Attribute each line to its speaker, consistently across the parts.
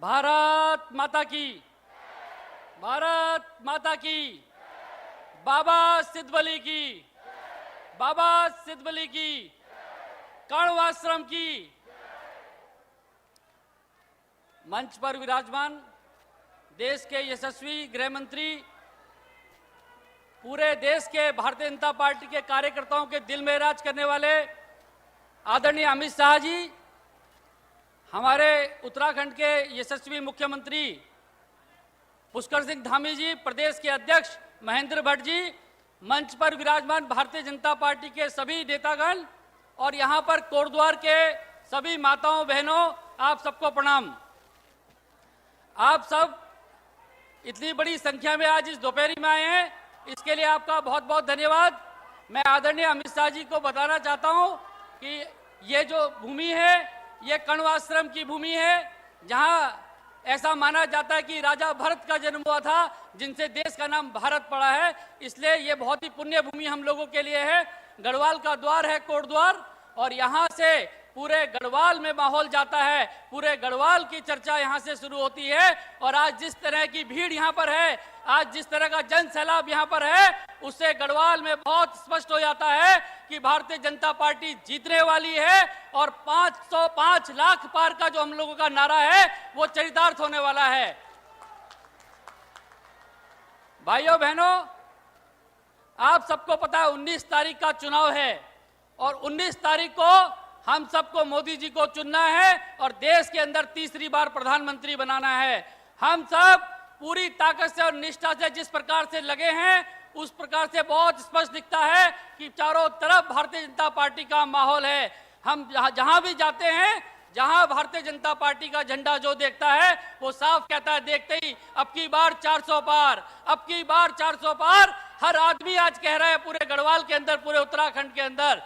Speaker 1: भारत माता की, भारत माता की, बाबा सिद्धवली की, बाबा सिद्धवली की, कण्वाश्रम की। मंच पर विराजमान देश के यशस्वी गृह मंत्री, पूरे देश के भारतीय जनता पार्टी के कार्यकर्ताओं के दिल में राज करने वाले आदरणीय अमित शाह जी, हमारे उत्तराखंड के यशस्वी मुख्यमंत्री पुष्कर सिंह धामी जी, प्रदेश के अध्यक्ष महेंद्र भट्ट जी, मंच पर विराजमान भारतीय जनता पार्टी के सभी नेतागण और यहां पर कोटद्वार के सभी माताओं बहनों, आप सबको प्रणाम। आप सब इतनी बड़ी संख्या में आज इस दोपहरी में आए हैं, इसके लिए आपका बहुत बहुत धन्यवाद। मैं आदरणीय अमित शाह जी को बताना चाहता हूं कि ये जो भूमि है, ये कण्वाश्रम की भूमि है, जहां ऐसा माना जाता है कि राजा भरत का जन्म हुआ था, जिनसे देश का नाम भारत पड़ा है। इसलिए ये बहुत ही पुण्य भूमि हम लोगों के लिए है। गढ़वाल का द्वार है कोटद्वार, और यहाँ से पूरे गढ़वाल में माहौल जाता है, पूरे गढ़वाल की चर्चा यहाँ से शुरू होती है। और आज जिस तरह की भीड़ यहाँ पर है, आज जिस तरह का जन सैलाब यहाँ पर है, उससे गढ़वाल में बहुत स्पष्ट हो जाता है कि भारतीय जनता पार्टी जीतने वाली है। और 505 लाख पार का जो हम लोगों का नारा है, वो चरितार्थ होने वाला है। भाइयों बहनों, आप सबको पता है 19 तारीख का चुनाव है, और 19 तारीख को हम सबको मोदी जी को चुनना है और देश के अंदर तीसरी बार प्रधानमंत्री बनाना है। हम सब पूरी ताकत से और निष्ठा से जिस प्रकार से लगे हैं, उस प्रकार से बहुत स्पष्ट दिखता है कि चारों तरफ भारतीय जनता पार्टी का माहौल है। हम जहां भी जाते हैं, जहां भारतीय जनता पार्टी का झंडा जो देखता है, वो साफ कहता है देखते ही, अब की बार 400 पार, अब की बार 400 पार। हर आदमी आज कह रहा है पूरे गढ़वाल के अंदर, पूरे उत्तराखंड के अंदर।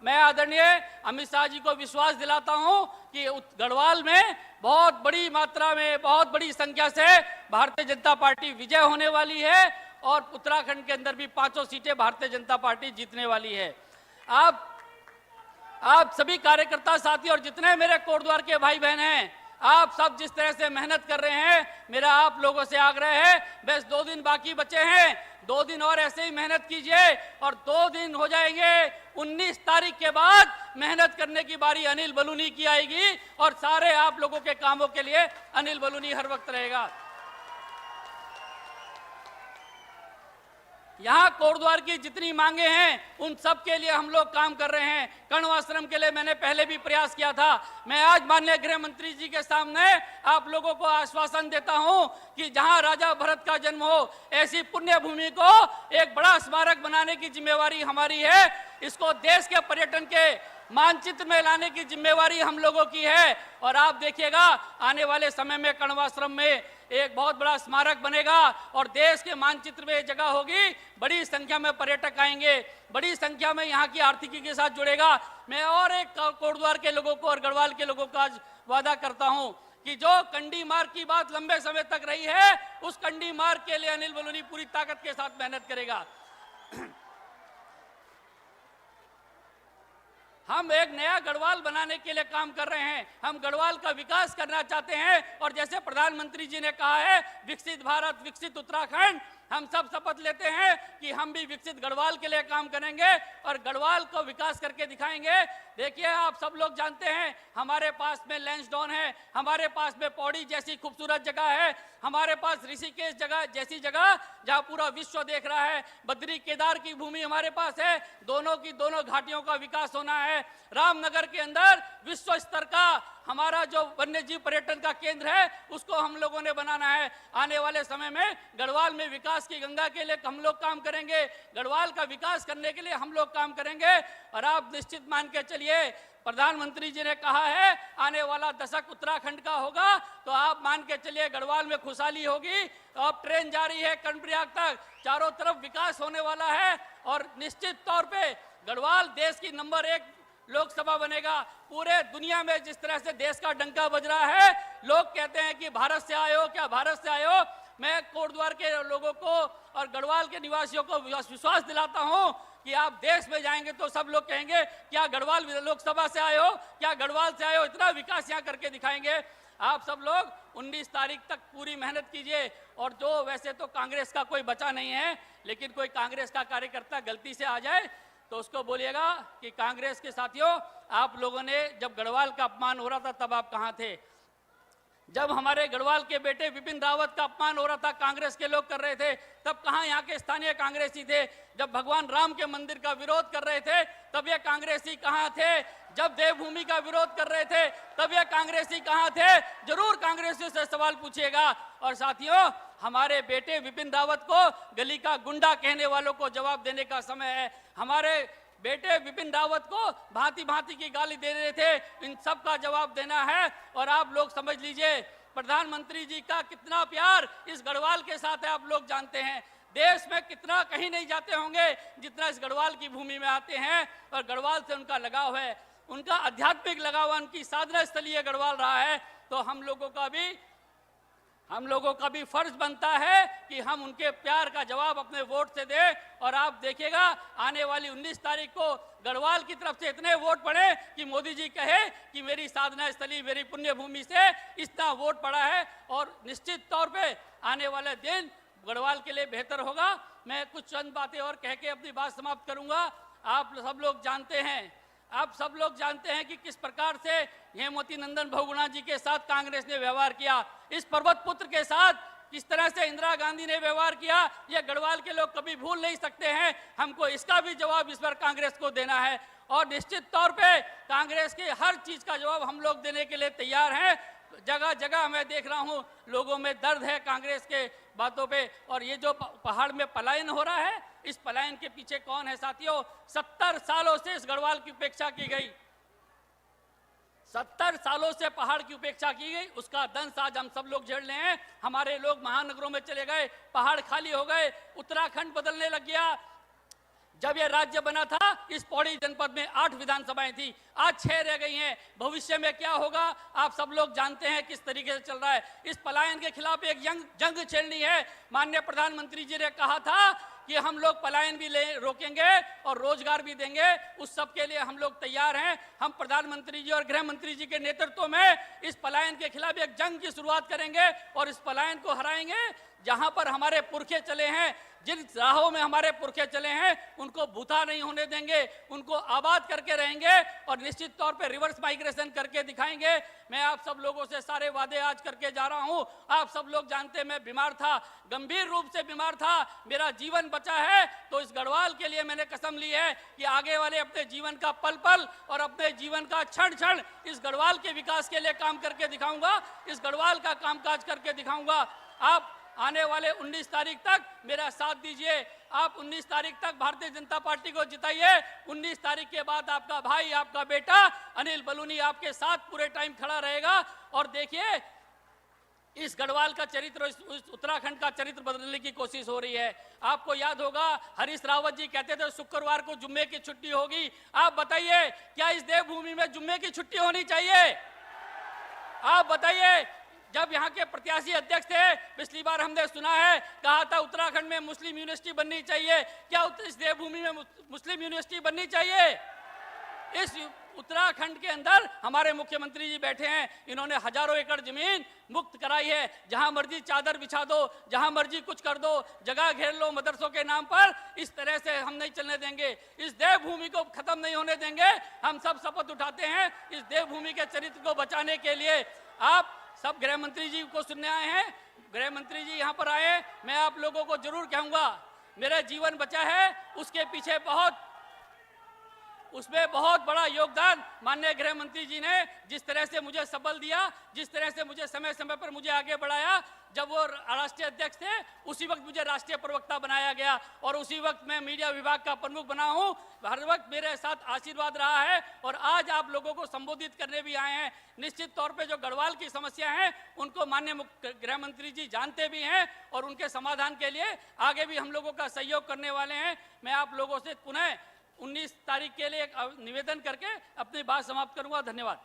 Speaker 1: मैं आदरणीय अमित शाह जी को विश्वास दिलाता हूं कि गढ़वाल में बहुत बड़ी मात्रा में, बहुत बड़ी संख्या से भारतीय जनता पार्टी विजय होने वाली है, और उत्तराखंड के अंदर भी 5 सीटें भारतीय जनता पार्टी जीतने वाली है। आप सभी कार्यकर्ता साथी और जितने मेरे कोटद्वार के भाई बहन हैं, आप सब जिस तरह से मेहनत कर रहे हैं, मेरा आप लोगों से आग्रह है, बस 2 दिन बाकी बचे हैं, 2 दिन और ऐसे ही मेहनत कीजिए, और 2 दिन हो जाएंगे। 19 तारीख के बाद मेहनत करने की बारी अनिल बलूनी की आएगी, और सारे आप लोगों के कामों के लिए अनिल बलूनी हर वक्त रहेगा। यहाँ कोटद्वार की जितनी मांगे हैं, उन सब के लिए हम लोग काम कर रहे हैं। कण्वाश्रम के लिए मैंने पहले भी प्रयास किया था। मैं आज माननीय गृह मंत्री जी के सामने आप लोगों को आश्वासन देता हूं कि जहां राजा भरत का जन्म हो, ऐसी पुण्य भूमि को एक बड़ा स्मारक बनाने की जिम्मेवारी हमारी है। इसको देश के पर्यटन के मानचित्र में लाने की जिम्मेवारी हम लोगों की है। और आप देखिएगा, आने वाले समय में कण्वाश्रम में एक बहुत बड़ा स्मारक बनेगा, और देश के मानचित्र में जगह होगी। बड़ी संख्या में पर्यटक आएंगे, बड़ी संख्या में यहाँ की आर्थिकी के साथ जुड़ेगा। मैं और एक कोटद्वार के लोगों को और गढ़वाल के लोगों का आज वादा करता हूँ कि जो कंडी मार्ग की बात लंबे समय तक रही है, उस कंडी मार्ग के लिए अनिल बलूनी पूरी ताकत के साथ मेहनत करेगा। हम एक नया गढ़वाल बनाने के लिए काम कर रहे हैं। हम गढ़वाल का विकास करना चाहते हैं, और जैसे प्रधानमंत्री जी ने कहा है, विकसित भारत, विकसित उत्तराखंड, हम सब शपथ लेते हैं कि हम भी विकसित गढ़वाल के लिए काम करेंगे और गढ़वाल को विकास करके दिखाएंगे। देखिए, आप सब लोग जानते हैं, हमारे पास में लैंसडाउन है, हमारे पास में पौड़ी जैसी खूबसूरत जगह है, हमारे पास ऋषिकेश जगह जैसी जगह जहां पूरा विश्व देख रहा है, बद्री केदार की भूमि हमारे पास है। दोनों की दोनों घाटियों का विकास होना है। रामनगर के अंदर विश्व स्तर का हमारा जो वन्यजीव पर्यटन का केंद्र है, उसको हम लोगों ने बनाना है। आने वाले समय में गढ़वाल में विकास की गंगा के लिए हम लोग काम करेंगे, गढ़वाल का विकास करने के लिए हम लोग काम करेंगे। और आप निश्चित मान के चलिए, प्रधानमंत्री जी ने कहा है आने वाला दशक उत्तराखंड का होगा, तो आप मान के चलिए गढ़वाल में खुशहाली होगी। तो अब ट्रेन जारी है कर्णप्रयाग तक, चारों तरफ विकास होने वाला है, और निश्चित तौर पे गढ़वाल देश की नंबर 1 लोकसभा बनेगा। पूरे दुनिया में जिस तरह से देश का डंका बज रहा है, लोग कहते हैं कि भारत से आए हो, क्या भारत से आए हो। मैं कोटद्वार के लोगों को और गढ़वाल के निवासियों को विश्वास दिलाता हूं कि आप देश में जाएंगे तो सब लोग कहेंगे क्या गढ़वाल लोकसभा से आए हो, क्या गढ़वाल से आए हो, इतना विकास यहाँ करके दिखाएंगे। आप सब लोग 19 तारीख तक पूरी मेहनत कीजिए। और जो वैसे तो कांग्रेस का कोई बचा नहीं है, लेकिन कोई कांग्रेस का कार्यकर्ता गलती से आ जाए तो उसको बोलिएगा कि कांग्रेस के साथियों, आप लोगों ने जब गढ़वाल का अपमान हो रहा था तब आप कहां थे? जब हमारे गढ़वाल के बेटे विपिन रावत का अपमान हो रहा था, कांग्रेस के लोग कर रहे थे, तब कहां यहाँ के स्थानीय कांग्रेसी थे? जब भगवान राम के मंदिर का विरोध कर रहे थे तब ये कांग्रेसी कहां थे? जब देवभूमि का विरोध कर रहे थे तब ये कांग्रेसी कहां थे? जरूर कांग्रेसियों से सवाल पूछिएगा। और साथियों, हमारे बेटे विपिन रावत को गली का गुंडा कहने वालों को जवाब देने का समय है। हमारे बेटे विपिन रावत को भांति भांति की गाली दे रहे थे, इन सब का जवाब देना है। और आप लोग समझ लीजिए, प्रधानमंत्री जी का कितना प्यार इस गढ़वाल के साथ है, आप लोग जानते हैं। देश में कितना कहीं नहीं जाते होंगे जितना इस गढ़वाल की भूमि में आते हैं, और गढ़वाल से उनका लगाव है, उनका आध्यात्मिक लगाव, उनकी साधना स्थलीय गढ़वाल रहा है। तो हम लोगों का भी फर्ज बनता है कि हम उनके प्यार का जवाब अपने वोट से दें। और आप देखिएगा, आने वाली 19 तारीख को गढ़वाल की तरफ से इतने वोट पड़े कि मोदी जी कहे कि मेरी साधना स्थली, मेरी पुण्य भूमि से इतना वोट पड़ा है। और निश्चित तौर पे आने वाले दिन गढ़वाल के लिए बेहतर होगा। मैं कुछ चंद बातें और कह के अपनी बात समाप्त करूंगा। आप सब लोग जानते हैं कि किस प्रकार से हेमवती नंदन बहुगुणा जी के साथ कांग्रेस ने व्यवहार किया, इस पर्वत पुत्र के साथ किस तरह से इंदिरा गांधी ने व्यवहार किया, ये गढ़वाल के लोग कभी भूल नहीं सकते हैं। हमको इसका भी जवाब इस बार कांग्रेस को देना है। और निश्चित तौर पे कांग्रेस की हर चीज का जवाब हम लोग देने के लिए तैयार हैं। जगह जगह मैं देख रहा हूं लोगों में दर्द है कांग्रेस के बातों पे। और ये जो पहाड़ में पलायन हो रहा है, इस पलायन के पीछे कौन है साथियों? 70 सालों से इस गढ़वाल की उपेक्षा की गई, 70 सालों से पहाड़ की उपेक्षा की गई, उसका दंश आज हम सब लोग झेल रहे हैं। हमारे लोग महानगरों में चले गए, पहाड़ खाली हो गए, उत्तराखंड बदलने लग गया। जब ये राज्य बना था, इस पौड़ी जनपद में 8 विधानसभाएं थी, आज 6 रह गई हैं। भविष्य में क्या होगा आप सब लोग जानते हैं किस तरीके से चल रहा है। इस पलायन के खिलाफ एक जंग छेड़नी है। माननीय प्रधानमंत्री जी ने कहा था कि हम लोग पलायन भी रोकेंगे और रोजगार भी देंगे, उस सब के लिए हम लोग तैयार हैं। हम प्रधानमंत्री जी और गृह मंत्री जी के नेतृत्व में इस पलायन के खिलाफ एक जंग की शुरुआत करेंगे और इस पलायन को हराएंगे। जहां पर हमारे पुरखे चले हैं, जिन राहों में हमारे पुरखे चले हैं, उनको भूता नहीं होने देंगे, उनको आबाद करके रहेंगे और निश्चित तौर पे रिवर्स माइग्रेशन करके दिखाएंगे। मैं आप सब लोगों से सारे वादे आज करके जा रहा हूं। आप सब लोग जानते हैं मैं बीमार था, गंभीर रूप से बीमार था, मेरा जीवन बचा है तो इस गढ़वाल के लिए मैंने कसम ली है कि आगे वाले अपने जीवन का पल पल और अपने जीवन का क्षण क्षण इस गढ़वाल के विकास के लिए काम करके दिखाऊंगा, इस गढ़वाल का कामकाज करके दिखाऊंगा। आप आने वाले 19 तारीख तक मेरा साथ दीजिए। आप 19 तारीख तक भारतीय जनता पार्टी को जिताइए। 19 तारीख के बाद आपका भाई, आपका बेटा अनिल बलूनी आपके साथ पूरे टाइम खड़ा रहेगा। और देखिए, इस गढ़वाल का चरित्र, इस उत्तराखंड का चरित्र बदलने की कोशिश हो रही है। आपको याद होगा हरीश रावत जी कहते थे शुक्रवार को जुम्मे की छुट्टी होगी। आप बताइए, क्या इस देवभूमि में जुम्मे की छुट्टी होनी चाहिए? आप बताइए। जब यहाँ के प्रत्याशी अध्यक्ष थे, पिछली बार हमने सुना है, कहा था उत्तराखंड में मुस्लिम यूनिवर्सिटी बननी चाहिए। क्या इस देवभूमि में मुस्लिम यूनिवर्सिटी बननी चाहिए? इस उत्तराखंड के अंदर हमारे मुख्यमंत्री जी बैठे हैं, इन्होंने हजारों एकड़ जमीन मुक्त कराई है। जहां मर्जी चादर बिछा दो, जहां मर्जी कुछ कर दो, जगह घेर लो मदरसों के नाम पर। इस तरह से हम नहीं चलने देंगे, इस देवभूमि को खत्म नहीं होने देंगे। हम सब शपथ उठाते हैं इस देवभूमि के चरित्र को बचाने के लिए। आप सब गृह मंत्री जी को सुनने आए हैं, गृह मंत्री जी यहाँ पर आए। मैं आप लोगों को जरूर कहूंगा, मेरा जीवन बचा है, उसके पीछे उसमें बहुत बड़ा योगदान माननीय गृह मंत्री जी ने। जिस तरह से मुझे सबल दिया, जिस तरह से मुझे समय समय पर मुझे आगे बढ़ाया, जब वो राष्ट्रीय अध्यक्ष थे उसी वक्त मुझे राष्ट्रीय प्रवक्ता बनाया गया और उसी वक्त मैं मीडिया विभाग का प्रमुख बना हूं। हर वक्त मेरे साथ आशीर्वाद रहा है और आज आप लोगों को संबोधित करने भी आए हैं। निश्चित तौर पे जो गढ़वाल की समस्या है उनको माननीय गृह मंत्री जी जानते भी हैं और उनके समाधान के लिए आगे भी हम लोगों का सहयोग करने वाले हैं। मैं आप लोगों से पुनः 19 तारीख के लिए एक निवेदन करके अपनी बात समाप्त करूंगा। धन्यवाद।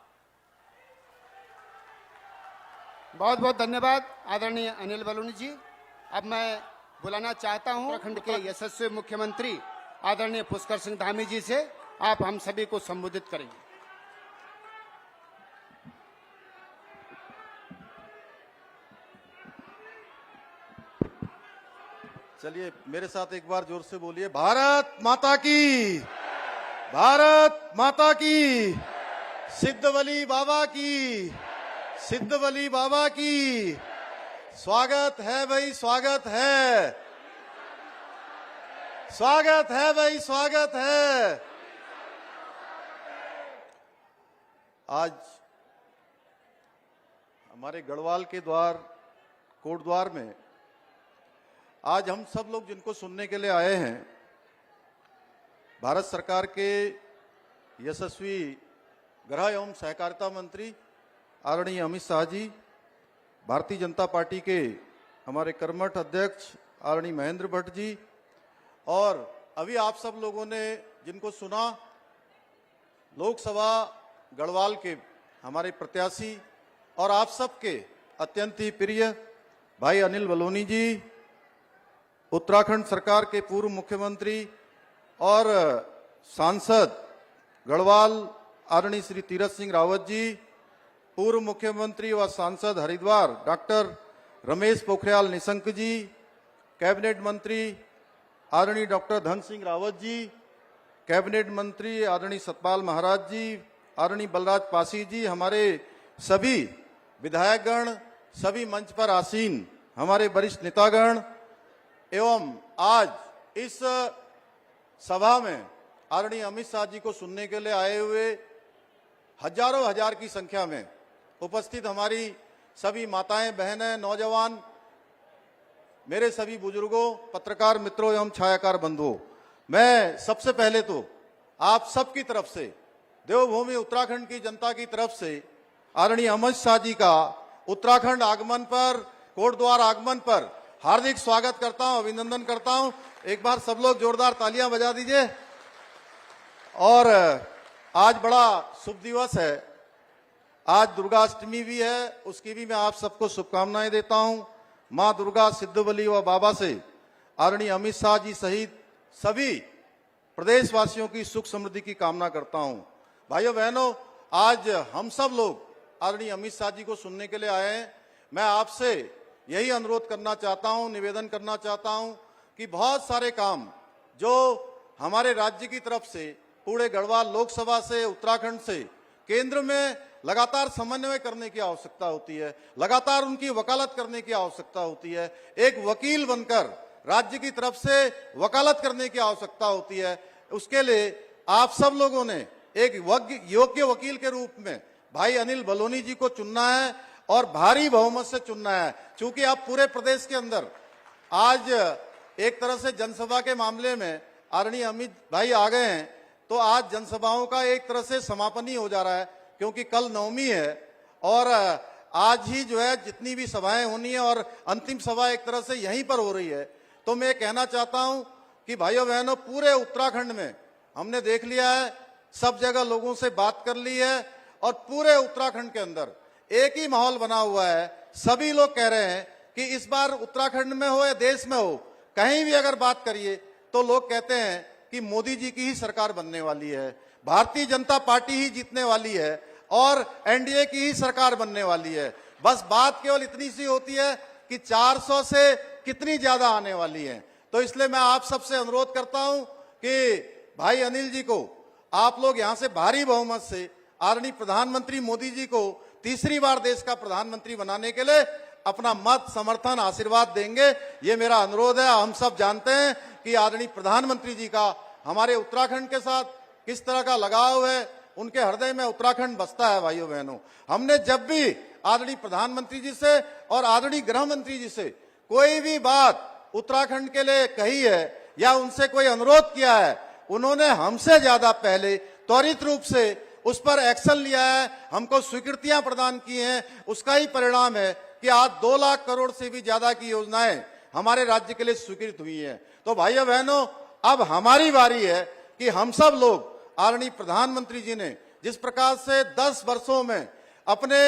Speaker 2: बहुत बहुत धन्यवाद आदरणीय अनिल बलूनी जी। अब मैं बुलाना चाहता हूं उत्तराखंड के यशस्वी मुख्यमंत्री आदरणीय पुष्कर सिंह धामी जी से। आप हम सभी को संबोधित करेंगे।
Speaker 3: चलिए मेरे साथ एक बार जोर से बोलिए, भारत माता की, भारत माता की, सिद्धवली बाबा की, सिद्धवली बाबा की। स्वागत है भाई, स्वागत है, स्वागत है भाई, स्वागत है। आज हमारे गढ़वाल के द्वार, कोट द्वार में आज हम सब लोग जिनको सुनने के लिए आए हैं, भारत सरकार के यशस्वी गृह एवं सहकारिता मंत्री आदरणीय अमित शाह जी, भारतीय जनता पार्टी के हमारे कर्मठ अध्यक्ष आदरणीय महेंद्र भट्ट जी, और अभी आप सब लोगों ने जिनको सुना, लोकसभा गढ़वाल के हमारे प्रत्याशी और आप सबके अत्यंत ही प्रिय भाई अनिल बलूनी जी, उत्तराखंड सरकार के पूर्व मुख्यमंत्री और सांसद गढ़वाल आदरणीय श्री तीरथ सिंह रावत जी, पूर्व मुख्यमंत्री व सांसद हरिद्वार डॉक्टर रमेश पोखरियाल निशंक जी, कैबिनेट मंत्री आदरणीय डॉक्टर धन सिंह रावत जी, कैबिनेट मंत्री आदरणीय सतपाल महाराज जी, आदरणीय बलराज पासी जी, हमारे सभी विधायकगण, सभी मंच पर आसीन हमारे वरिष्ठ नेतागण एवं आज इस सभा में आदरणीय अमित शाह जी को सुनने के लिए आए हुए हजारों हजार की संख्या में उपस्थित हमारी सभी माताएं, बहनें, नौजवान, मेरे सभी बुजुर्गों, पत्रकार मित्रों एवं छायाकार बंधुओं, मैं सबसे पहले तो आप सबकी तरफ से, देवभूमि उत्तराखंड की जनता की तरफ से आदरणीय अमित शाह जी का उत्तराखंड आगमन पर, कोटद्वार आगमन पर हार्दिक स्वागत करता हूं, अभिनंदन करता हूं। एक बार सब लोग जोरदार तालियां बजा दीजिए। और आज बड़ा शुभ दिवस है, आज दुर्गा अष्टमी भी है, उसकी भी मैं आप सबको शुभकामनाएं देता हूं। मां दुर्गा, सिद्धवली व बाबा से आदरणीय अमित शाह जी सहित सभी प्रदेशवासियों की सुख समृद्धि की कामना करता हूं। भाइयों बहनों, आज हम सब लोग आदरणीय अमित शाह जी को सुनने के लिए आए हैं। मैं आपसे यही अनुरोध करना चाहता हूं, निवेदन करना चाहता हूं कि बहुत सारे काम जो हमारे राज्य की तरफ से, पूरे गढ़वाल लोकसभा से, उत्तराखंड से केंद्र में लगातार समन्वय करने की आवश्यकता होती है, लगातार उनकी वकालत करने की आवश्यकता होती है, एक वकील बनकर राज्य की तरफ से वकालत करने की आवश्यकता होती है। उसके लिए आप सब लोगों ने एक योग्य वकील के रूप में भाई अनिल बलूनी जी को चुनना है और भारी बहुमत से चुनना है। क्योंकि आप पूरे प्रदेश के अंदर आज एक तरह से जनसभा के मामले में आदरणीय अमित भाई आ गए हैं, तो आज जनसभाओं का एक तरह से समापन ही हो जा रहा है, क्योंकि कल नवमी है और आज ही जो है जितनी भी सभाएं होनी है और अंतिम सभा एक तरह से यहीं पर हो रही है। तो मैं कहना चाहता हूं कि भाइयों बहनों, पूरे उत्तराखंड में हमने देख लिया है, सब जगह लोगों से बात कर ली है और पूरे उत्तराखंड के अंदर एक ही माहौल बना हुआ है। सभी लोग कह रहे हैं कि इस बार उत्तराखंड में हो या देश में हो, कहीं भी अगर बात करिए तो लोग कहते हैं कि मोदी जी की ही सरकार बनने वाली है, भारतीय जनता पार्टी ही जीतने वाली है और एनडीए की ही सरकार बनने वाली है। बस बात केवल इतनी सी होती है कि 400 से कितनी ज्यादा आने वाली है। तो इसलिए मैं आप सबसे अनुरोध करता हूं कि भाई अनिल जी को आप लोग यहां से भारी बहुमत से आदरणीय प्रधानमंत्री मोदी जी को तीसरी बार देश का प्रधानमंत्री बनाने के लिए अपना मत, समर्थन, आशीर्वाद देंगे, ये मेरा अनुरोध है। हम सब जानते हैं कि आदरणीय प्रधानमंत्री जी का हमारे उत्तराखंड के साथ किस तरह का लगाव है, उनके हृदय में उत्तराखंड बसता है। भाइयों बहनों, हमने जब भी आदरणीय प्रधानमंत्री जी से और आदरणीय गृह मंत्री जी से कोई भी बात उत्तराखंड के लिए कही है या उनसे कोई अनुरोध किया है, उन्होंने हमसे ज्यादा पहले त्वरित रूप से उस पर एक्शन लिया है, हमको स्वीकृतियां प्रदान की हैं। उसका ही परिणाम है कि आज 2 लाख करोड़ से भी ज्यादा की योजनाएं हमारे राज्य के लिए स्वीकृत हुई हैं। तो भाइयों बहनों, अब हमारी बारी है कि हम सब लोग आदरणीय प्रधानमंत्री जी ने जिस प्रकार से 10 वर्षों में अपने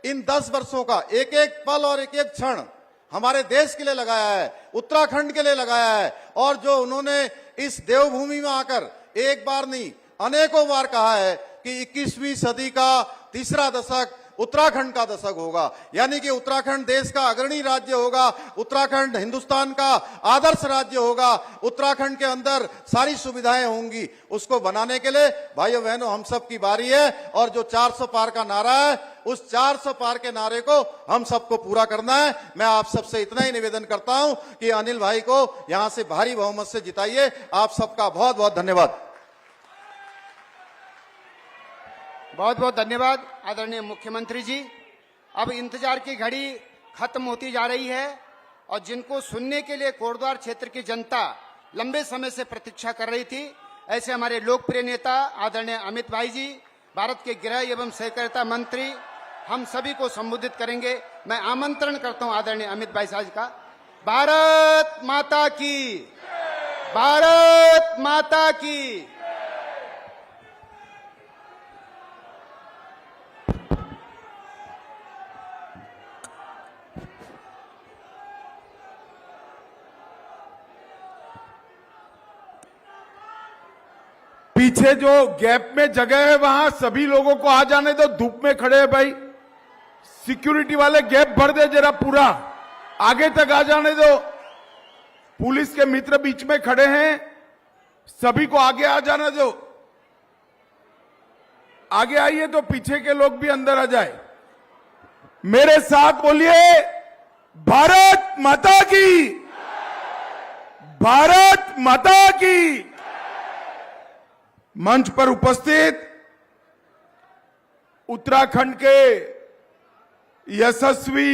Speaker 3: इन 10 वर्षों का एक एक पल और एक एक क्षण हमारे देश के लिए लगाया है, उत्तराखंड के लिए लगाया है, और जो उन्होंने इस देवभूमि में आकर एक बार नहीं अनेकों बार कहा है कि 21वीं सदी का तीसरा दशक उत्तराखंड का दशक होगा, यानी कि उत्तराखंड देश का अग्रणी राज्य होगा, उत्तराखंड हिंदुस्तान का आदर्श राज्य होगा, उत्तराखंड के अंदर सारी सुविधाएं होंगी। उसको बनाने के लिए भाइयों बहनों हम सब की बारी है, और जो 400 पार का नारा है, उस 400 पार के नारे को हम सबको पूरा करना है। मैं आप सबसे इतना ही निवेदन करता हूं कि अनिल भाई को यहां से भारी बहुमत से जिताइए। आप सबका बहुत बहुत धन्यवाद।
Speaker 2: बहुत बहुत धन्यवाद आदरणीय मुख्यमंत्री जी। अब इंतजार की घड़ी खत्म होती जा रही है, और जिनको सुनने के लिए कोटद्वार क्षेत्र की जनता लंबे समय से प्रतीक्षा कर रही थी, ऐसे हमारे लोकप्रिय नेता आदरणीय अमित भाई जी, भारत के गृह एवं सहकारिता मंत्री, हम सभी को संबोधित करेंगे। मैं आमंत्रण करता हूं आदरणीय अमित भाई साहब का। भारत माता की, भारत माता की।
Speaker 4: पीछे जो गैप में जगह है वहां सभी लोगों को आ जाने दो। धूप में खड़े हैं भाई, सिक्योरिटी वाले गैप भर दे जरा, पूरा आगे तक आ जाने दो। पुलिस के मित्र बीच में खड़े हैं, सभी को आगे आ जाने दो। आगे आइए तो पीछे के लोग भी अंदर आ जाए। मेरे साथ बोलिए, भारत माता की, भारत माता की। मंच पर उपस्थित उत्तराखंड के यशस्वी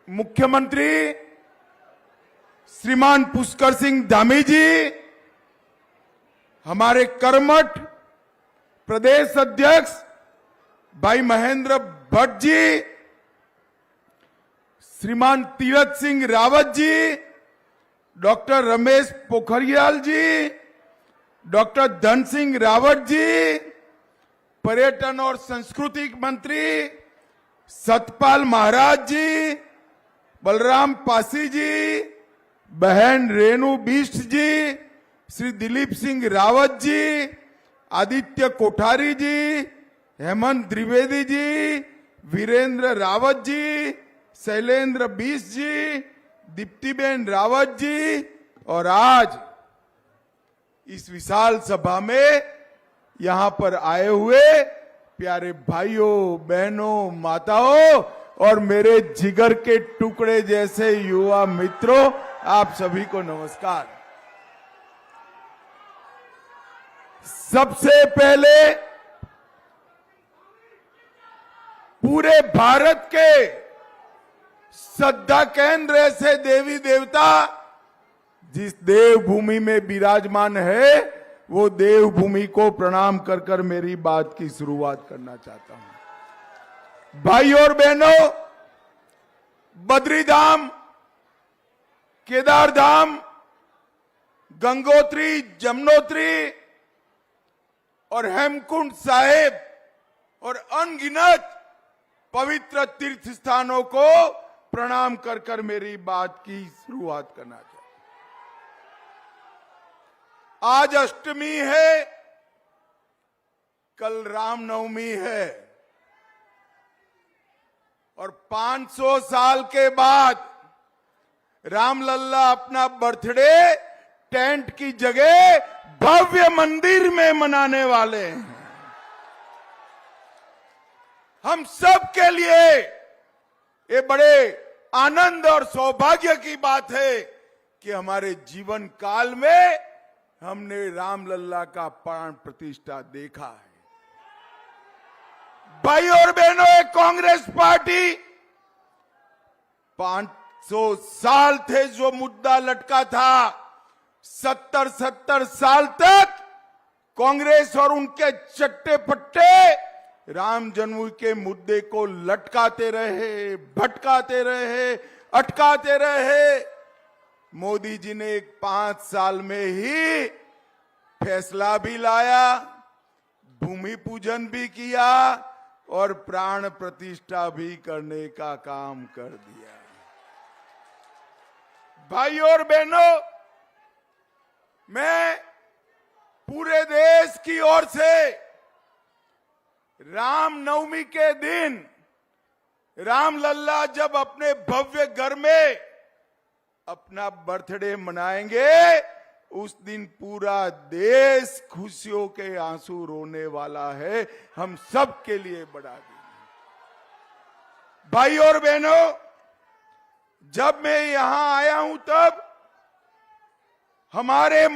Speaker 4: मुख्यमंत्री श्रीमान पुष्कर सिंह धामी जी, हमारे कर्मठ प्रदेश अध्यक्ष भाई महेंद्र भट्ट जी, श्रीमान तीरथ सिंह रावत जी, डॉक्टर रमेश पोखरियाल जी, डॉक्टर धन सिंह रावत जी, पर्यटन और संस्कृति मंत्री सतपाल महाराज जी, बलराम पासी जी, बहन रेणु बिष्ट जी, श्री दिलीप सिंह रावत जी, आदित्य कोठारी जी, हेमंत द्विवेदी जी, वीरेंद्र रावत जी, शैलेंद्र बिष्ट जी, दीप्तिबेन रावत जी, और आज इस विशाल सभा में यहां पर आए हुए प्यारे भाइयों बहनों माताओं और मेरे जिगर के टुकड़े जैसे युवा मित्रों, आप सभी को नमस्कार। सबसे पहले पूरे भारत के श्रद्धा केंद्र ऐसे देवी देवता जिस देवभूमि में विराजमान है, वो देवभूमि को प्रणाम कर कर मेरी बात की शुरुआत करना चाहता हूं। भाइयों और बहनों, बद्रीधाम, केदारधाम, गंगोत्री, जमुनोत्री और हेमकुंड साहिब और अनगिनत पवित्र तीर्थ स्थानों को प्रणाम कर कर मेरी बात की शुरुआत करना चाहता हूं। आज अष्टमी है, कल रामनवमी है, और 500 साल के बाद रामलल्ला अपना बर्थडे टेंट की जगह भव्य मंदिर में मनाने वाले हैं। हम सब के लिए ये बड़े आनंद और सौभाग्य की बात है कि हमारे जीवन काल में हमने रामलल्ला का प्राण प्रतिष्ठा देखा है। भाई और बहनों, एक कांग्रेस पार्टी 500 साल थे जो मुद्दा लटका था, 70 साल तक कांग्रेस और उनके चट्टे पट्टे राम जन्मभूमि के मुद्दे को लटकाते रहे, भटकाते रहे, अटकाते रहे। मोदी जी ने 5 साल में ही फैसला भी लाया, भूमि पूजन भी किया और प्राण प्रतिष्ठा भी करने का काम कर दिया। भाइयों और बहनों, मैं पूरे देश की ओर से रामनवमी के दिन रामलल्ला जब अपने भव्य घर में अपना बर्थडे मनाएंगे, उस दिन पूरा देश खुशियों के आंसू रोने वाला है। हम सब के लिए बड़ा दिन। भाई और बहनों, जब मैं यहां आया हूं तब हमारे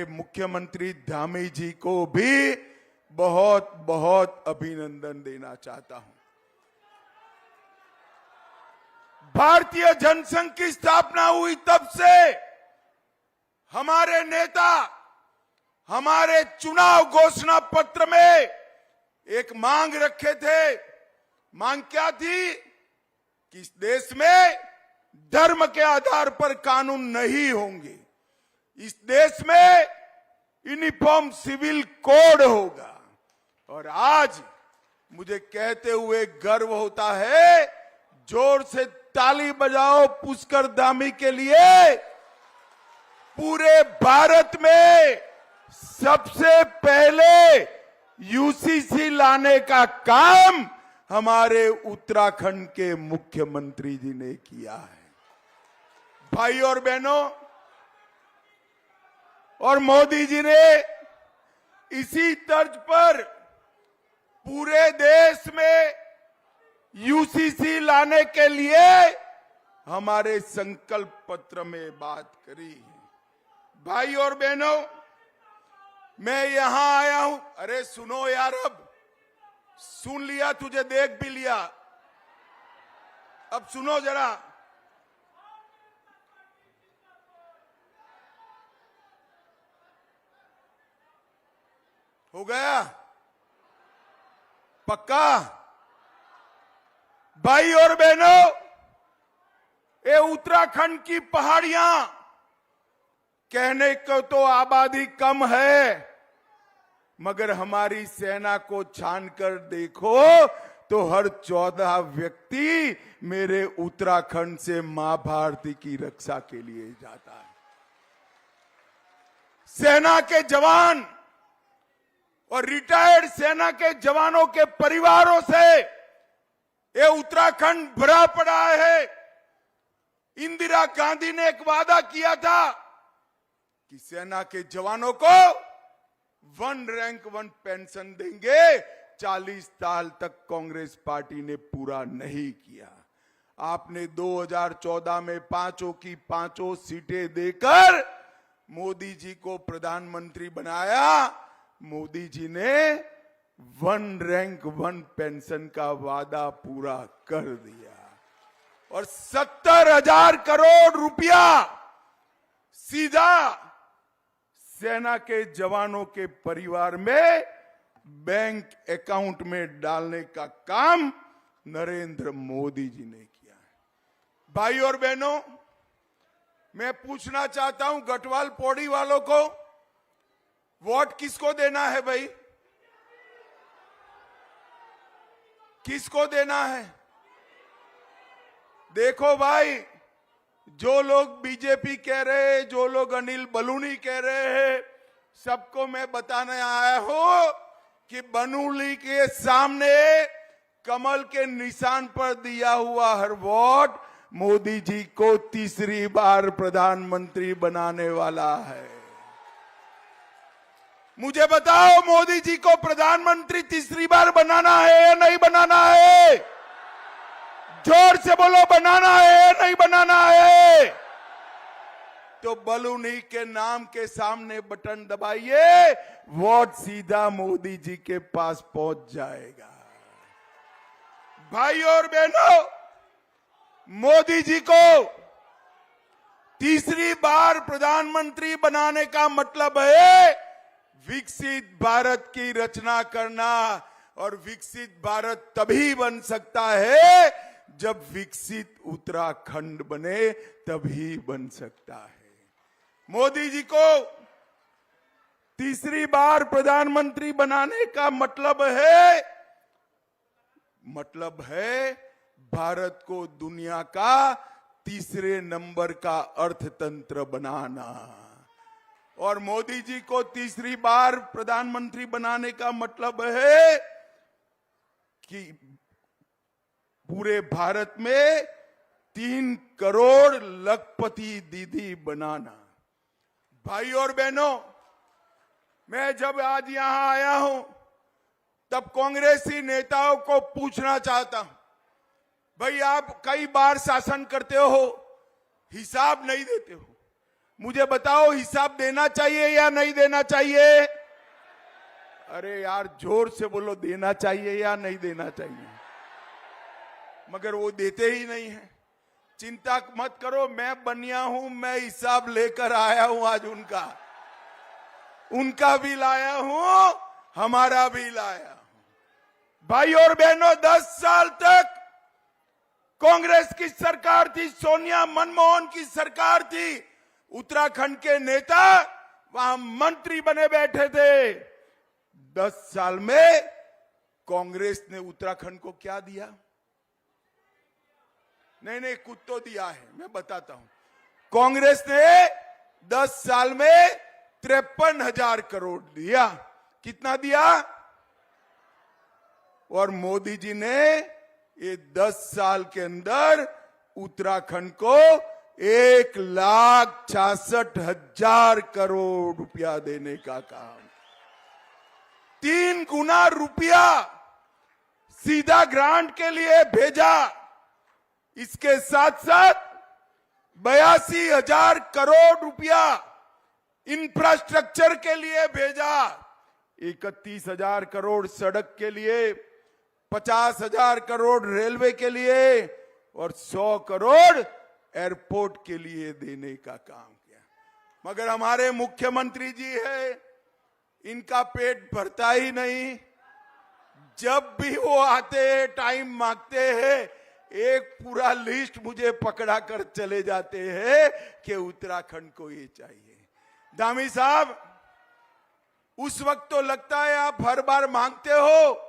Speaker 4: मुख्यमंत्री धामी जी को भी बहुत बहुत अभिनंदन देना चाहता हूं। भारतीय जनसंघ की स्थापना हुई तब से हमारे नेता हमारे चुनाव घोषणा पत्र में एक मांग रखे थे। मांग क्या थी? कि इस देश में धर्म के आधार पर कानून नहीं होंगे, इस देश में यूनिफॉर्म सिविल कोड होगा। और आज मुझे कहते हुए गर्व होता है, जोर से ताली बजाओ पुष्कर धामी के लिए। पूरे भारत में सबसे पहले यूसीसी लाने का काम हमारे उत्तराखंड के मुख्यमंत्री जी ने किया है। भाई और बहनों, और मोदी जी ने इसी तर्ज पर पूरे देश में यूसीसी लाने के लिए हमारे संकल्प पत्र में बात करी है। भाई और बहनों, मैं यहां आया हूं। अरे सुनो यार, अब सुन लिया, तुझे देख भी लिया, अब सुनो जरा। हो गया पक्का? भाई और बहनों, ये उत्तराखंड की पहाड़ियां, कहने को तो आबादी कम है, मगर हमारी सेना को छानकर देखो तो हर 14 व्यक्ति मेरे उत्तराखंड से मां भारती की रक्षा के लिए जाता है। सेना के जवान और रिटायर्ड सेना के जवानों के परिवारों से ये उत्तराखंड भरा पड़ा है। इंदिरा गांधी ने एक वादा किया था कि सेना के जवानों को 1 रैंक 1 पेंशन देंगे। 40 साल तक कांग्रेस पार्टी ने पूरा नहीं किया। आपने 2014 में 5 की 5 सीटें देकर मोदी जी को प्रधानमंत्री बनाया। मोदी जी ने 1 रैंक 1 पेंशन का वादा पूरा कर दिया और 70,000 करोड़ रुपया सीधा सेना के जवानों के परिवार में बैंक अकाउंट में डालने का काम नरेंद्र मोदी जी ने किया है। भाई और बहनों, मैं पूछना चाहता हूं गढ़वाल पौड़ी वालों को, वोट किसको देना है भाई? किसको देना है? देखो भाई, जो लोग बीजेपी कह रहे हैं, जो लोग अनिल बलूनी कह रहे हैं, सबको मैं बताने आया हूं कि बलूनी के सामने कमल के निशान पर दिया हुआ हर वोट मोदी जी को तीसरी बार प्रधानमंत्री बनाने वाला है। मुझे बताओ, मोदी जी को प्रधानमंत्री तीसरी बार बनाना है या नहीं बनाना है? जोर से बोलो, बनाना है या नहीं बनाना है? तो बलूनी के नाम के सामने बटन दबाइए, वोट सीधा मोदी जी के पास पहुंच जाएगा। भाई और बहनों, मोदी जी को तीसरी बार प्रधानमंत्री बनाने का मतलब है विकसित भारत की रचना करना। और विकसित भारत तभी बन सकता है जब विकसित उत्तराखंड बने, तभी बन सकता है। मोदी जी को तीसरी बार प्रधानमंत्री बनाने का मतलब है भारत को दुनिया का तीसरे नंबर का अर्थतंत्र बनाना। और मोदी जी को तीसरी बार प्रधानमंत्री बनाने का मतलब है कि पूरे भारत में 3 करोड़ लखपति दीदी बनाना। भाई और बहनों, मैं जब आज यहां आया हूं तब कांग्रेसी नेताओं को पूछना चाहता हूं, भाई आप कई बार शासन करते हो, हिसाब नहीं देते हो, मुझे बताओ हिसाब देना चाहिए या नहीं देना चाहिए? अरे यार जोर से बोलो, देना चाहिए या नहीं देना चाहिए? मगर वो देते ही नहीं है। चिंता मत करो, मैं बनिया हूं, मैं हिसाब लेकर आया हूं आज उनका भी लाया हूं, हमारा भी लाया हूं। भाई और बहनों, 10 साल तक कांग्रेस की सरकार थी, सोनिया मनमोहन की सरकार थी, उत्तराखंड के नेता वहां मंत्री बने बैठे थे। 10 साल में कांग्रेस ने उत्तराखंड को क्या दिया? नहीं कुछ तो दिया है, मैं बताता हूं। कांग्रेस ने 10 साल में 53,000 करोड़ दिया। कितना दिया? और मोदी जी ने ये 10 साल के अंदर उत्तराखंड को 1,66,000 करोड़ रुपया देने का काम, 3 गुना रुपया सीधा ग्रांट के लिए भेजा। इसके साथ साथ 82,000 करोड़ रुपया इंफ्रास्ट्रक्चर के लिए भेजा, 31,000 करोड़ सड़क के लिए, 50,000 करोड़ रेलवे के लिए और 100 करोड़ एयरपोर्ट के लिए देने का काम किया। मगर हमारे मुख्यमंत्री जी है, इनका पेट भरता ही नहीं। जब भी वो आते हैं, टाइम मांगते हैं, एक पूरा लिस्ट मुझे पकड़ा कर चले जाते हैं कि उत्तराखंड को ये चाहिए। धामी साहब, उस वक्त तो लगता है आप हर बार मांगते हो,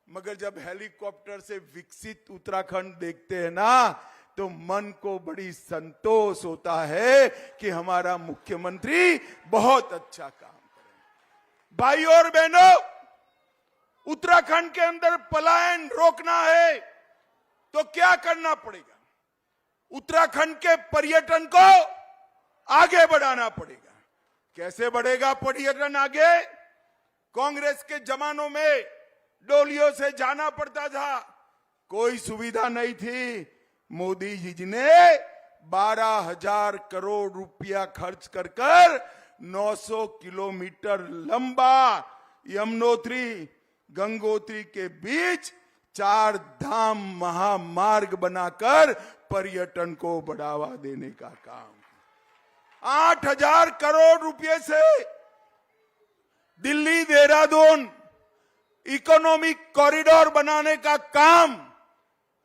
Speaker 4: मगर जब हेलीकॉप्टर से विकसित उत्तराखंड देखते हैं ना, तो मन को बड़ी संतोष होता है कि हमारा मुख्यमंत्री बहुत अच्छा काम करे। भाई और बहनों, उत्तराखंड के अंदर पलायन रोकना है तो क्या करना पड़ेगा? उत्तराखंड के पर्यटन को आगे बढ़ाना पड़ेगा। कैसे बढ़ेगा पर्यटन आगे? कांग्रेस के जमानों में डोलियों से जाना पड़ता था, कोई सुविधा नहीं थी। मोदी जी ने 12,000 करोड़ रुपया खर्च कर 900 किलोमीटर लंबा यमुनोत्री गंगोत्री के बीच 4 धाम महामार्ग बनाकर पर्यटन को बढ़ावा देने का काम, 8,000 करोड़ रुपए से दिल्ली देहरादून इकोनॉमिक कॉरिडोर बनाने का काम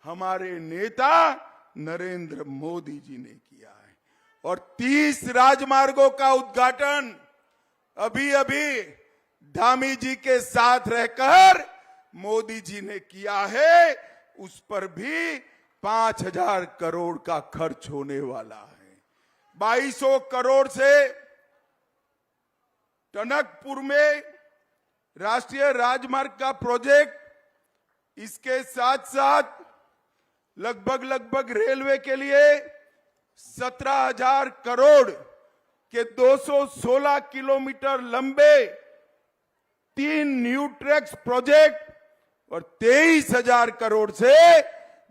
Speaker 4: हमारे नेता नरेंद्र मोदी जी ने किया है। और 30 राजमार्गों का उद्घाटन अभी अभी धामी जी के साथ रहकर मोदी जी ने किया है। उस पर भी 5,000 करोड़ का खर्च होने वाला है। 2,200 करोड़ से टनकपुर में राष्ट्रीय राजमार्ग का प्रोजेक्ट, इसके साथ साथ लगभग रेलवे के लिए 17,000 करोड़ के 216 किलोमीटर लंबे 3 न्यू ट्रैक्स प्रोजेक्ट और 23,000 करोड़ से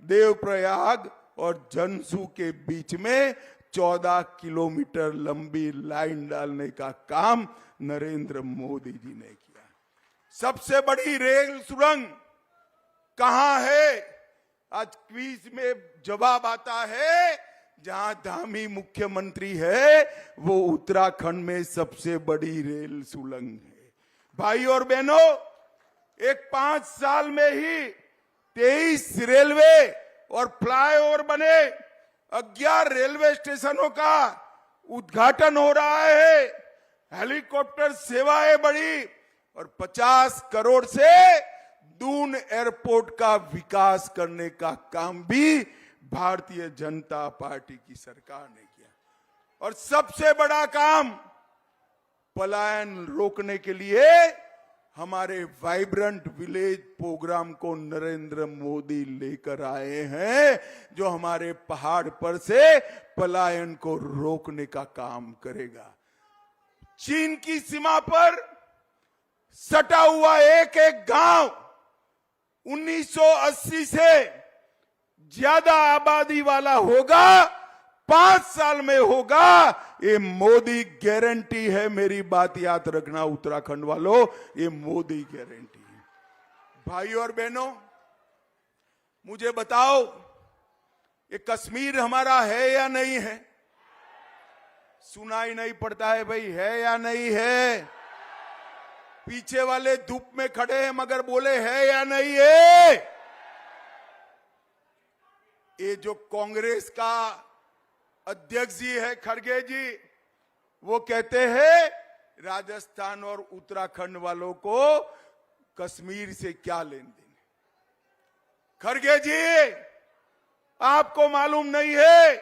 Speaker 4: देवप्रयाग और जनसू के बीच में 14 किलोमीटर लंबी लाइन डालने का काम नरेंद्र मोदी जी ने किया। सबसे बड़ी रेल सुरंग कहां है? आज क्विज में जवाब आता है, जहां धामी मुख्यमंत्री है वो उत्तराखंड में सबसे बड़ी रेल सुरंग है। भाई और बहनों, एक 5 साल में ही 23 रेलवे और फ्लाईओवर बने, 11 रेलवे स्टेशनों का उद्घाटन हो रहा है, हेलीकॉप्टर सेवाएं बढ़ी और 50 करोड़ से दून एयरपोर्ट का विकास करने का काम भी भारतीय जनता पार्टी की सरकार ने किया। और सबसे बड़ा काम पलायन रोकने के लिए हमारे वाइब्रेंट विलेज प्रोग्राम को नरेंद्र मोदी लेकर आए हैं, जो हमारे पहाड़ पर से पलायन को रोकने का काम करेगा। चीन की सीमा पर सटा हुआ एक एक गांव 1980 से ज्यादा आबादी वाला होगा, 5 साल में होगा। ये मोदी गारंटी है, मेरी बात याद रखना उत्तराखंड वालों, ये मोदी गारंटी है। भाइयों और बहनों, मुझे बताओ, ये कश्मीर हमारा है या नहीं है? सुनाई नहीं पड़ता है भाई, है या नहीं है? पीछे वाले धूप में खड़े हैं मगर बोले है या नहीं है? ये जो कांग्रेस का अध्यक्ष जी है खड़गे जी, वो कहते हैं राजस्थान और उत्तराखंड वालों को कश्मीर से क्या लेन देन। खड़गे जी, आपको मालूम नहीं है,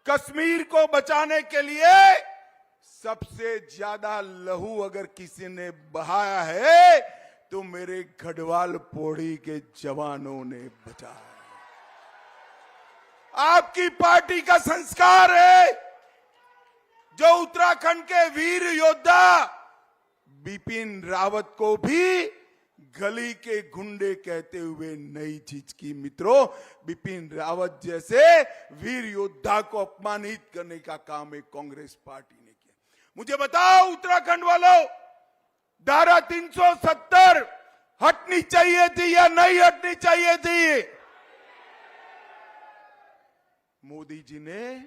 Speaker 4: कश्मीर को बचाने के लिए सबसे ज्यादा लहू अगर किसी ने बहाया है तो मेरे गढ़वाल पौड़ी के जवानों ने बचाया। आपकी पार्टी का संस्कार है, जो उत्तराखंड के वीर योद्धा बिपिन रावत को भी गली के गुंडे कहते हुए नहीं झिझकी। मित्रों, बिपिन रावत जैसे वीर योद्धा को अपमानित करने का काम एक कांग्रेस पार्टी ने किया। मुझे बताओ उत्तराखंड वालों, धारा 370 हटनी चाहिए थी या नहीं हटनी चाहिए थी? मोदी जी ने,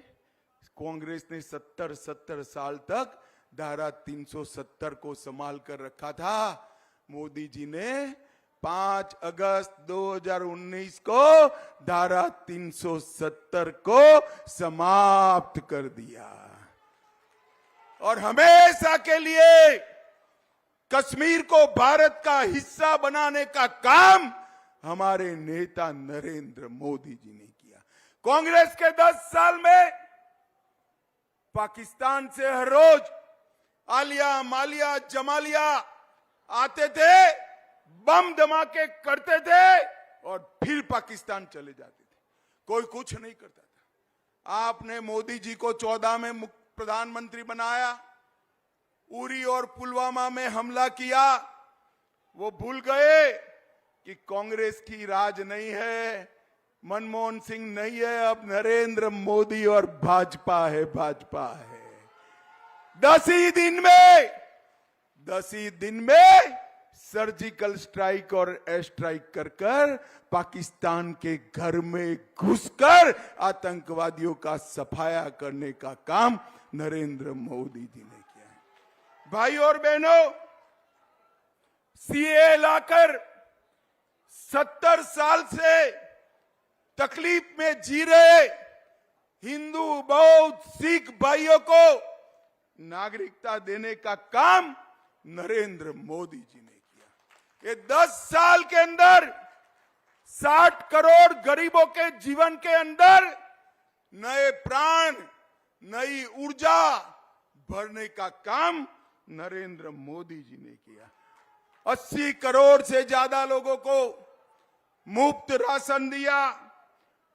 Speaker 4: कांग्रेस ने 70 साल तक धारा 370 को संभाल कर रखा था। मोदी जी ने 5 अगस्त 2019 को धारा 370 को समाप्त कर दिया और हमेशा के लिए कश्मीर को भारत का हिस्सा बनाने का काम हमारे नेता नरेंद्र मोदी जी ने किया। कांग्रेस के 10 साल में पाकिस्तान से हर रोज आलिया, मालिया, जमालिया आते थे, बम धमाके करते थे और फिर पाकिस्तान चले जाते थे। कोई कुछ नहीं करता था। आपने मोदी जी को 14 में प्रधानमंत्री बनाया, उरी और पुलवामा में हमला किया। वो भूल गए कि कांग्रेस की राज नहीं है, मनमोहन सिंह नहीं है, अब नरेंद्र मोदी और भाजपा है, भाजपा है। 10 ही दिन में सर्जिकल स्ट्राइक और एयर स्ट्राइक कर पाकिस्तान के घर में घुसकर आतंकवादियों का सफाया करने का काम नरेंद्र मोदी जी ने किया है। भाइयों और बहनों, सीए लाकर 70 साल से तकलीफ में जी रहे हिंदू, बौद्ध, सिख भाइयों को नागरिकता देने का काम नरेंद्र मोदी जी ने किया। ये 10 साल के अंदर 60 करोड़ गरीबों के जीवन के अंदर नए प्राण, नई ऊर्जा भरने का काम नरेंद्र मोदी जी ने किया। 80 करोड़ से ज्यादा लोगों को मुफ्त राशन दिया,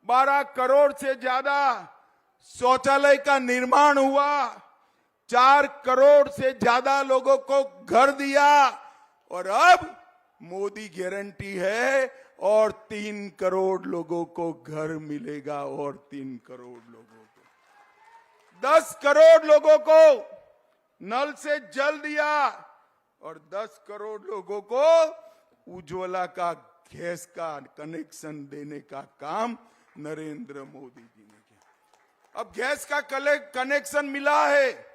Speaker 4: 12 करोड़ से ज्यादा शौचालय का निर्माण हुआ, 4 करोड़ से ज्यादा लोगों को घर दिया और अब मोदी गारंटी है और 3 करोड़ लोगों को घर मिलेगा और 3 करोड़ लोगों को, 10 करोड़ लोगों को नल से जल दिया और 10 करोड़ लोगों को उज्ज्वला का गैस का कनेक्शन देने का काम नरेंद्र मोदी जी ने किया। अब गैस का कनेक्शन मिला है,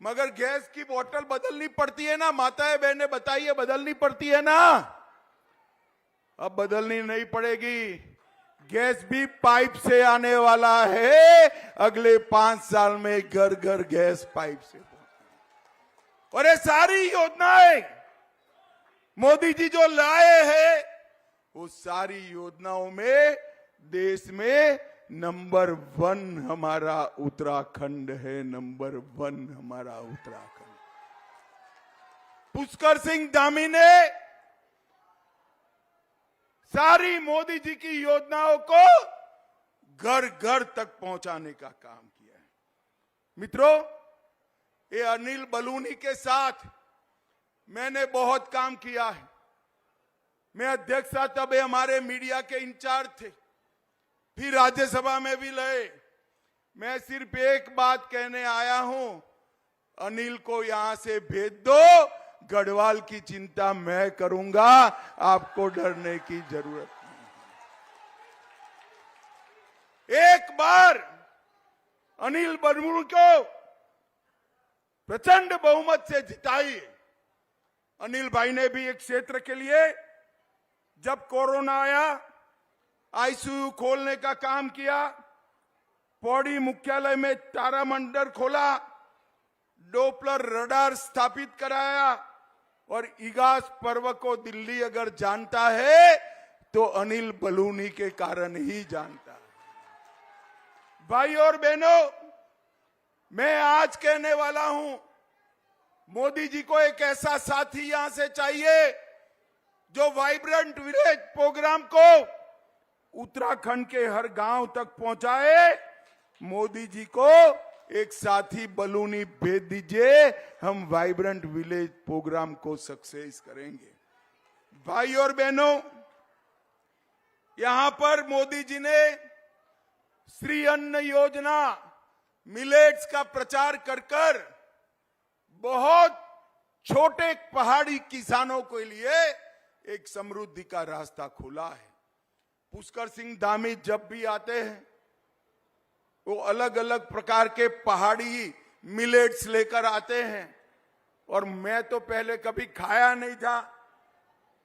Speaker 4: मगर गैस की बोतल बदलनी पड़ती है ना, माताएं बहनें बताइए, बदलनी पड़ती है ना? अब बदलनी नहीं पड़ेगी, गैस भी पाइप से आने वाला है। अगले 5 साल में घर घर गैस पाइप से पहुंचे। और ये सारी योजनाएं मोदी जी जो लाए हैं, वो सारी योजनाओं में देश में नंबर 1 हमारा उत्तराखंड है, नंबर 1 हमारा उत्तराखंड। पुष्कर सिंह धामी ने सारी मोदी जी की योजनाओं को घर घर तक पहुंचाने का काम किया है। मित्रों, ये अनिल बलूनी के साथ मैंने बहुत काम किया है। मैं अध्यक्ष था, तब ये हमारे मीडिया के इंचार्ज थे, फिर राज्यसभा में भी लड़े। मैं सिर्फ एक बात कहने आया हूं, अनिल को यहां से भेज दो, गढ़वाल की चिंता मैं करूंगा, आपको डरने की जरूरत नहीं। एक बार अनिल बलूनी को प्रचंड बहुमत से जिताइए। अनिल भाई ने भी एक क्षेत्र के लिए जब कोरोना आया आईसीयू खोलने का काम किया, पौड़ी मुख्यालय में तारामंडल खोला, डोपलर रडार स्थापित कराया, और इगास पर्व को दिल्ली अगर जानता है तो अनिल बलूनी के कारण ही जानता है। भाई और बहनों, मैं आज कहने वाला हूं, मोदी जी को एक ऐसा साथी यहां से चाहिए जो वाइब्रेंट विलेज प्रोग्राम को उत्तराखंड के हर गांव तक पहुंचाए। मोदी जी को एक साथी बलूनी भेज दीजिए, हम वाइब्रेंट विलेज प्रोग्राम को सक्सेस करेंगे। भाई और बहनों, यहां पर मोदी जी ने श्री अन्न योजना मिलेट्स का प्रचार कर कर बहुत छोटे पहाड़ी किसानों के लिए एक समृद्धि का रास्ता खोला है। पुष्कर सिंह धामी जब भी आते हैं वो अलग अलग प्रकार के पहाड़ी मिलेट्स लेकर आते हैं, और मैं तो पहले कभी खाया नहीं था,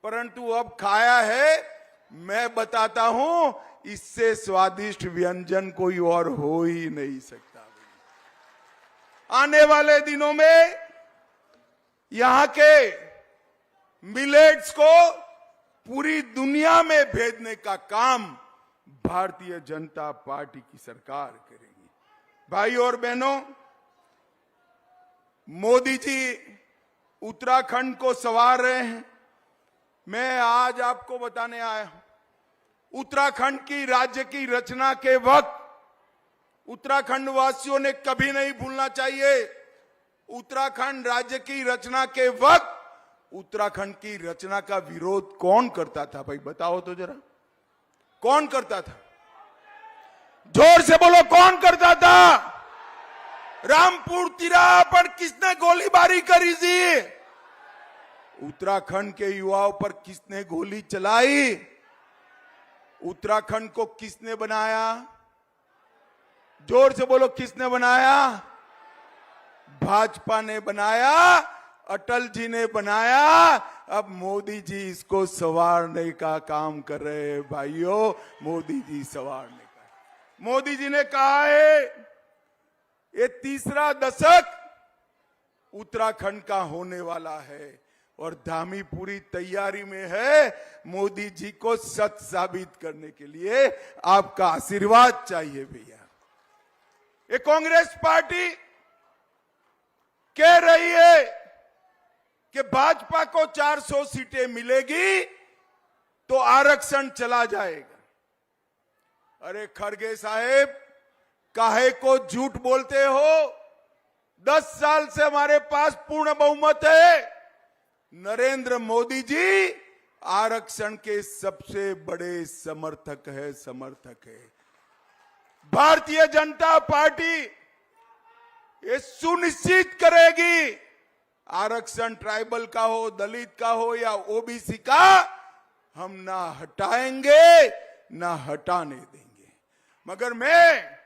Speaker 4: परंतु अब खाया है। मैं बताता हूं, इससे स्वादिष्ट व्यंजन कोई और हो ही नहीं सकता। आने वाले दिनों में यहां के मिलेट्स को पूरी दुनिया में भेजने का काम भारतीय जनता पार्टी की सरकार करेगी। भाई और बहनों, मोदी जी उत्तराखंड को संवार रहे हैं। मैं आज आपको बताने आया हूं, उत्तराखंड की राज्य की रचना के वक्त उत्तराखंड वासियों ने कभी नहीं भूलना चाहिए, उत्तराखंड राज्य की रचना के वक्त उत्तराखंड की रचना का विरोध कौन करता था? भाई बताओ तो जरा, कौन करता था? जोर से बोलो, कौन करता था? रामपुर तिराहा पर किसने गोलीबारी करी थी? उत्तराखंड के युवाओं पर किसने गोली चलाई? उत्तराखंड को किसने बनाया? जोर से बोलो, किसने बनाया? भाजपा ने बनाया, अटल जी ने बनाया। अब मोदी जी इसको संवारने का काम कर रहे हैं। भाइयों, मोदी जी संवारने का। मोदी जी ने कहा है ये तीसरा दशक उत्तराखंड का होने वाला है, और धामी पूरी तैयारी में है। मोदी जी को सच साबित करने के लिए आपका आशीर्वाद चाहिए भैया। ये कांग्रेस पार्टी कह रही है कि भाजपा को 400 सीटें मिलेगी तो आरक्षण चला जाएगा। अरे खड़गे साहेब, काहे को झूठ बोलते हो? 10 साल से हमारे पास पूर्ण बहुमत है। नरेंद्र मोदी जी आरक्षण के सबसे बड़े समर्थक है। भारतीय जनता पार्टी ये सुनिश्चित करेगी, आरक्षण ट्राइबल का हो, दलित का हो या ओबीसी का, हम ना हटाएंगे ना हटाने देंगे। मगर मैं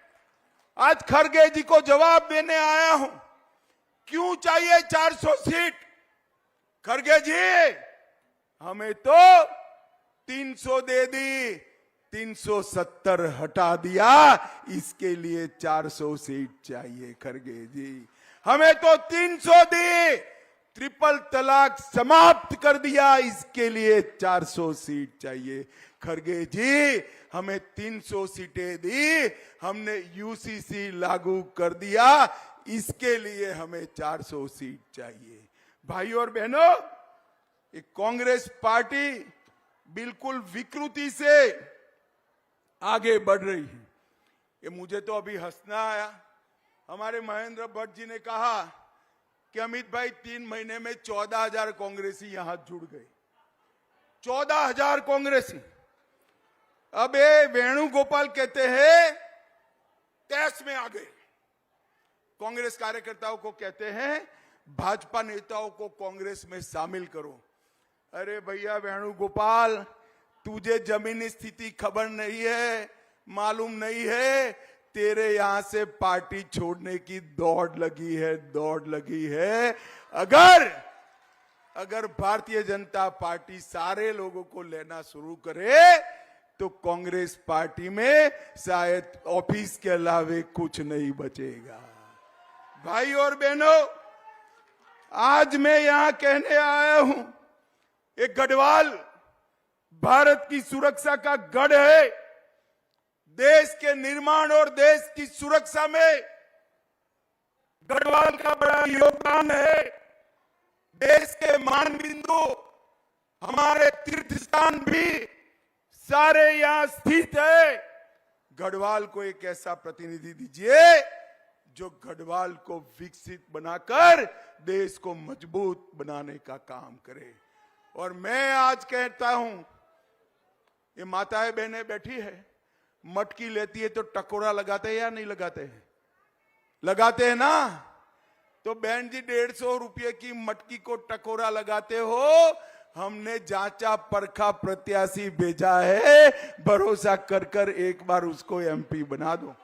Speaker 4: आज खड़गे जी को जवाब देने आया हूं, क्यों चाहिए 400 सीट? खड़गे जी, हमें तो 300 दे दी, 370 हटा दिया, इसके लिए 400 सीट चाहिए। खड़गे जी, हमें तो 300 दी, ट्रिपल तलाक समाप्त कर दिया, इसके लिए 400 सीट चाहिए। खड़गे जी, हमें 300 सीटें दी, हमने यूसीसी लागू कर दिया, इसके लिए हमें 400 सीट चाहिए। भाइयों और बहनों, ये कांग्रेस पार्टी बिल्कुल विकृति से आगे बढ़ रही है। ये मुझे तो अभी हंसना आया। हमारे महेंद्र भट्ट जी ने कहा कि अमित भाई 3 महीने में 14,000 कांग्रेसी यहां जुड़ गए। 14,000 कांग्रेसी। अब ये वेणुगोपाल कहते हैं तैश में आ गए। कांग्रेस कार्यकर्ताओं को कहते हैं भाजपा नेताओं को कांग्रेस में शामिल करो। अरे भैया वेणुगोपाल, तुझे जमीनी स्थिति खबर नहीं है, मालूम नहीं है। तेरे यहां से पार्टी छोड़ने की दौड़ लगी है। अगर भारतीय जनता पार्टी सारे लोगों को लेना शुरू करे तो कांग्रेस पार्टी में शायद ऑफिस के अलावे कुछ नहीं बचेगा। भाई और बहनों, आज मैं यहां कहने आया हूं, एक गढ़वाल भारत की सुरक्षा का गढ़ है। देश के निर्माण और देश की सुरक्षा में गढ़वाल का बड़ा योगदान है। देश के मान बिंदु, हमारे तीर्थ स्थान भी सारे यहां स्थित है। गढ़वाल को एक ऐसा प्रतिनिधि दीजिए जो गढ़वाल को विकसित बनाकर देश को मजबूत बनाने का काम करे। और मैं आज कहता हूं, ये माताएं बहनें बैठी है, मटकी लेती है तो टकोरा लगाते हैं या नहीं लगाते हैं? लगाते हैं ना। तो बहन जी 150 रुपये की मटकी को टकोरा लगाते हो। हमने जांचा परखा प्रत्याशी भेजा है, भरोसा कर कर एक बार उसको एमपी बना दो।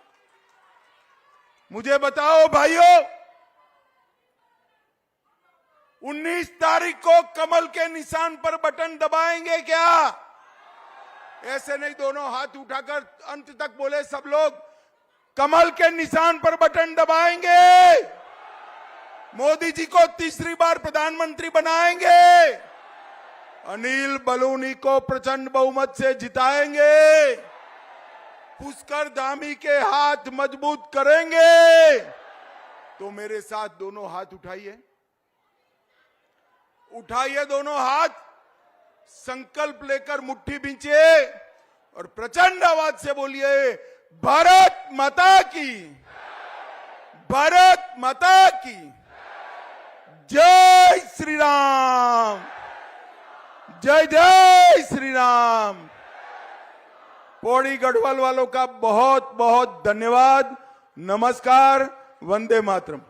Speaker 4: मुझे बताओ भाइयों, 19 तारीख को कमल के निशान पर बटन दबाएंगे क्या? ऐसे नहीं, दोनों हाथ उठाकर अंत तक बोले सब लोग। कमल के निशान पर बटन दबाएंगे। मोदी जी को तीसरी बार प्रधानमंत्री बनाएंगे। अनिल बलूनी को प्रचंड बहुमत से जिताएंगे। पुष्कर धामी के हाथ मजबूत करेंगे। तो मेरे साथ दोनों हाथ उठाइए, उठाइए दोनों हाथ, संकल्प लेकर मुट्ठी भींचिए और प्रचंड आवाज से बोलिए, भारत माता की, भारत माता की जय श्री राम, जय जय श्री राम। पौड़ी गढ़वाल वालों का बहुत बहुत धन्यवाद। नमस्कार, वंदे मातरम।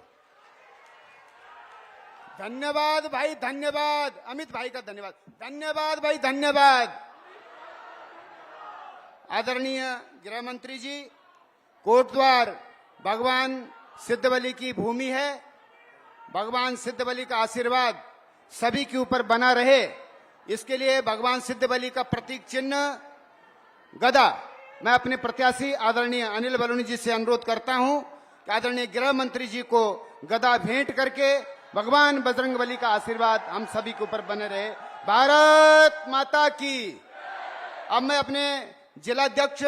Speaker 2: धन्यवाद भाई, धन्यवाद। अमित भाई का धन्यवाद। धन्यवाद भाई, धन्यवाद। आदरणीय गृह मंत्री जी, कोटद्वार भगवान सिद्धबली की भूमि है। भगवान सिद्धबली का आशीर्वाद सभी के ऊपर बना रहे, इसके लिए भगवान सिद्धबली का प्रतीक चिन्ह गदा मैं अपने प्रत्याशी आदरणीय अनिल बलूनी जी से अनुरोध करता हूं कि आदरणीय गृह मंत्री जी को गदा भेंट करके भगवान बजरंगबली का आशीर्वाद हम सभी के ऊपर बने रहे। भारत माता की। अब मैं अपने जिलाध्यक्ष